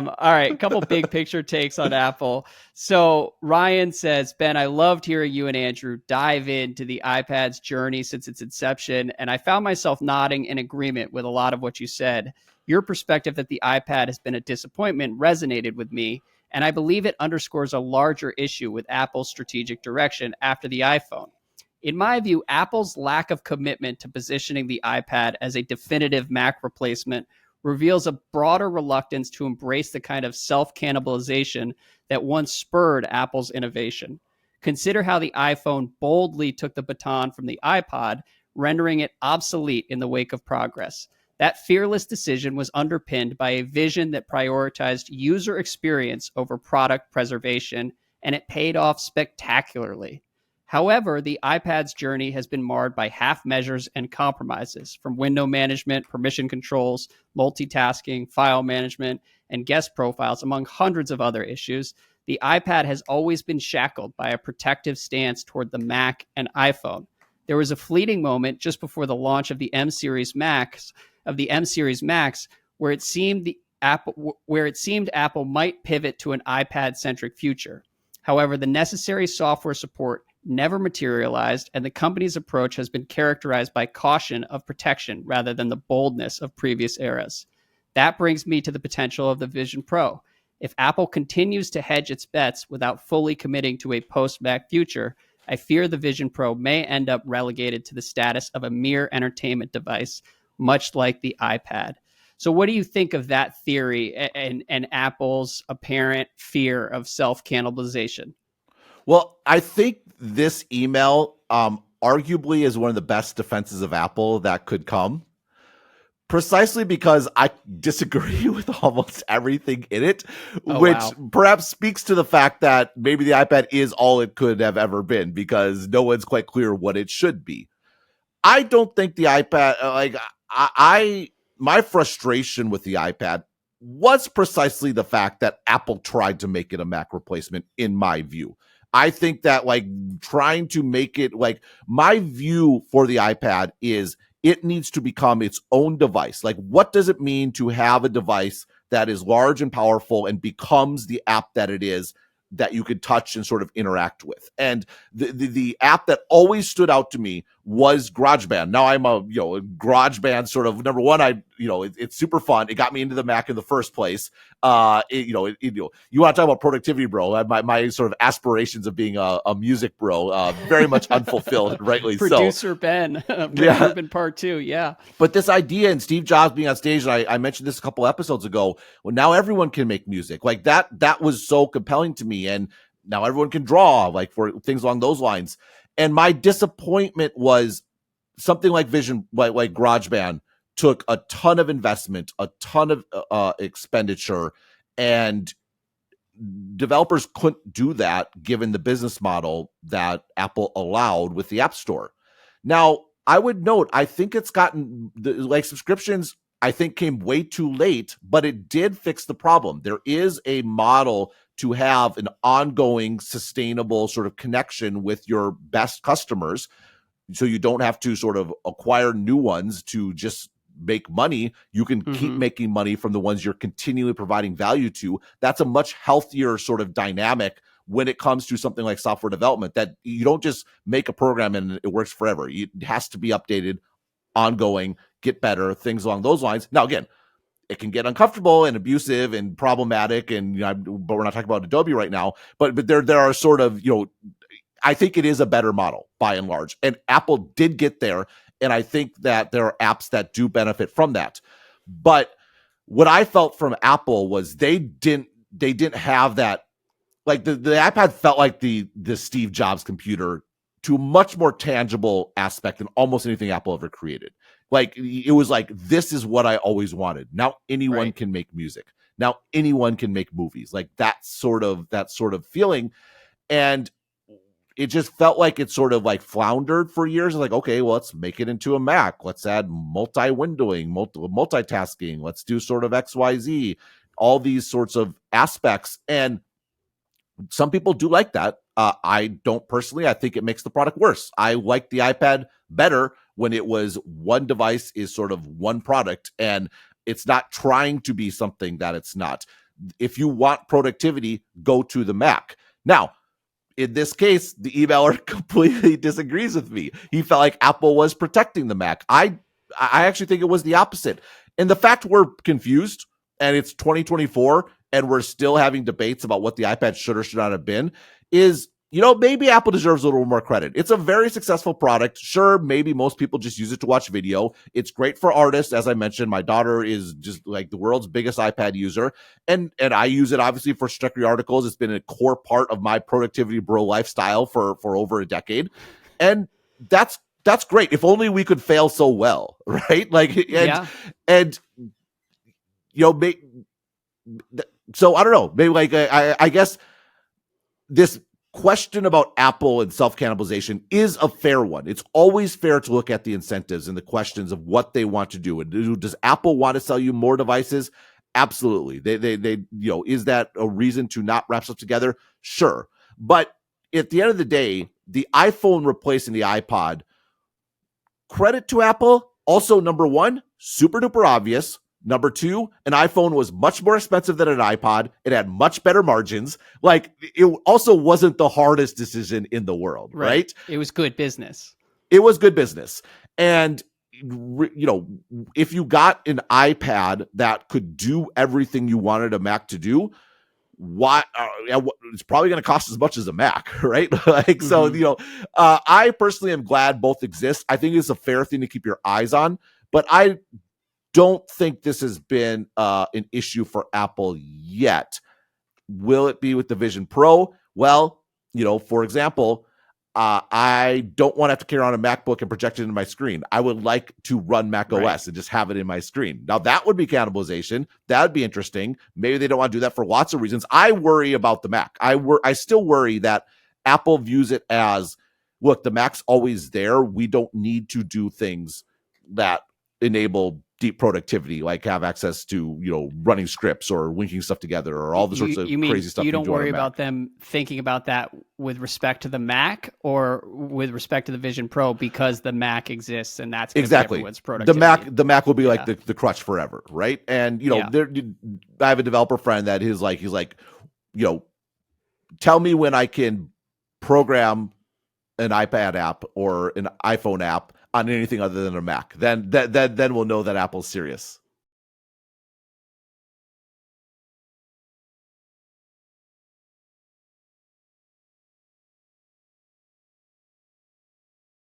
All right, a couple big picture takes on Apple. So Ryan says, Ben, I loved hearing you and Andrew dive into the iPad's journey since its inception, and I found myself nodding in agreement with a lot of what you said. Your perspective that the iPad has been a disappointment resonated with me, and I believe it underscores a larger issue with Apple's strategic direction after the iPhone. In my view, Apple's lack of commitment to positioning the iPad as a definitive Mac replacement reveals a broader reluctance to embrace the kind of self-cannibalization that once spurred Apple's innovation. Consider how the iPhone boldly took the baton from the iPod, rendering it obsolete in the wake of progress. That fearless decision was underpinned by a vision that prioritized user experience over product preservation, and it paid off spectacularly. However, the iPad's journey has been marred by half measures and compromises, from window management, permission controls, multitasking, file management, and guest profiles, among hundreds of other issues. The iPad has always been shackled by a protective stance toward the Mac and iPhone. There was a fleeting moment just before the launch of the M Series Macs, where it seemed Apple might pivot to an iPad-centric future. However, the necessary software support never materialized, and the company's approach has been characterized by caution of protection rather than the boldness of previous eras. That brings me to the potential of the Vision Pro. If Apple continues to hedge its bets without fully committing to a post-Mac future, I fear the Vision Pro may end up relegated to the status of a mere entertainment device, much like the iPad. So what do you think of that theory and Apple's apparent fear of self-cannibalization? Well, I think this email arguably is one of the best defenses of Apple that could come, precisely because I disagree with almost everything in it, which perhaps speaks to the fact that maybe the iPad is all it could have ever been, because no one's quite clear what it should be. I don't think the iPad, my frustration with the iPad was precisely the fact that Apple tried to make it a Mac replacement, in my view. I think that trying to make it my view for the iPad is it needs to become its own device. What does it mean to have a device that is large and powerful and becomes the app that it is, that you could touch and sort of interact with? And the app that always stood out to me was GarageBand. Now I'm a GarageBand sort of number one. It's super fun. It got me into the Mac in the first place. You want to talk about productivity, bro? My sort of aspirations of being a music bro, very much unfulfilled, rightly so. Producer Ben, Rubin Part 2, yeah. But this idea, and Steve Jobs being on stage, and I mentioned this a couple episodes ago, well, now everyone can make music. That was so compelling to me. And now everyone can draw, for things along those lines. And my disappointment was something like Vision, like GarageBand, took a ton of investment, a ton of expenditure, and developers couldn't do that given the business model that Apple allowed with the App Store. Now, I would note, I think it's gotten subscriptions, I think, came way too late, but it did fix the problem. There is a model to have an ongoing, sustainable sort of connection with your best customers, so you don't have to sort of acquire new ones to just make money. You can keep making money from the ones you're continually providing value to. That's a much healthier sort of dynamic when it comes to something like software development, that you don't just make a program and it works forever. It has to be updated, ongoing, get better, things along those lines. Now, again, it can get uncomfortable and abusive and problematic, and but we're not talking about Adobe right now. But there are sort of, I think it is a better model by and large, and Apple did get there, and I think that there are apps that do benefit from that. But what I felt from Apple was they didn't have that. The iPad felt like the Steve Jobs computer to a much more tangible aspect than almost anything Apple ever created. It was this is what I always wanted. Now anyone can make music. Now anyone can make movies. That sort of feeling. And it just felt like it sort of floundered for years. Okay, well, let's make it into a Mac. Let's add multi-windowing, multitasking. Let's do sort of XYZ, all these sorts of aspects. And some people do like that. I don't personally. I think it makes the product worse. I like the iPad better when it was one device is sort of one product, and it's not trying to be something that it's not. If you want productivity, go to the Mac. Now, in this case, the emailer completely disagrees with me. He felt like Apple was protecting the Mac. I actually think it was the opposite. And the fact we're confused and it's 2024 and we're still having debates about what the iPad should or should not have been is, maybe Apple deserves a little more credit. It's a very successful product. Sure, maybe most people just use it to watch video. It's great for artists. As I mentioned, my daughter is just like the world's biggest iPad user. And I use it obviously for Strictly articles. It's been a core part of my productivity bro lifestyle for over a decade. And that's great. If only we could fail so well, right? So I don't know. Maybe I guess this question about Apple and self-cannibalization is a fair one. It's always fair to look at the incentives and the questions of what they want to do. And does Apple want to sell you more devices? Absolutely. They is that a reason to not wrap stuff together? Sure. But at the end of the day, the iPhone replacing the iPod, credit to Apple. Also, number one, super duper obvious. Number two, an iPhone was much more expensive than an iPod. It had much better margins. It also wasn't the hardest decision in the world, right? It was good business. It was good business. And, if you got an iPad that could do everything you wanted a Mac to do, why it's probably going to cost as much as a Mac, right? So, I personally am glad both exist. I think it's a fair thing to keep your eyes on, but I don't think this has been an issue for Apple yet. Will it be with the Vision Pro? Well, for example, I don't want to have to carry on a MacBook and project it into my screen. I would like to run Mac OS and just have it in my screen. Now, that would be cannibalization. That would be interesting. Maybe they don't want to do that for lots of reasons. I worry about the Mac. I still worry that Apple views it as, look, the Mac's always there. We don't need to do things that enable deep productivity, like have access to, running scripts or linking stuff together or all the sorts of crazy stuff. You don't worry about them thinking about that with respect to the Mac or with respect to the Vision Pro because the Mac exists and that's exactly everyone's productivity. The Mac will be like the crutch forever, right? And I have a developer friend that he's like, tell me when I can program an iPad app or an iPhone app on anything other than a Mac. Then we'll know that Apple's serious.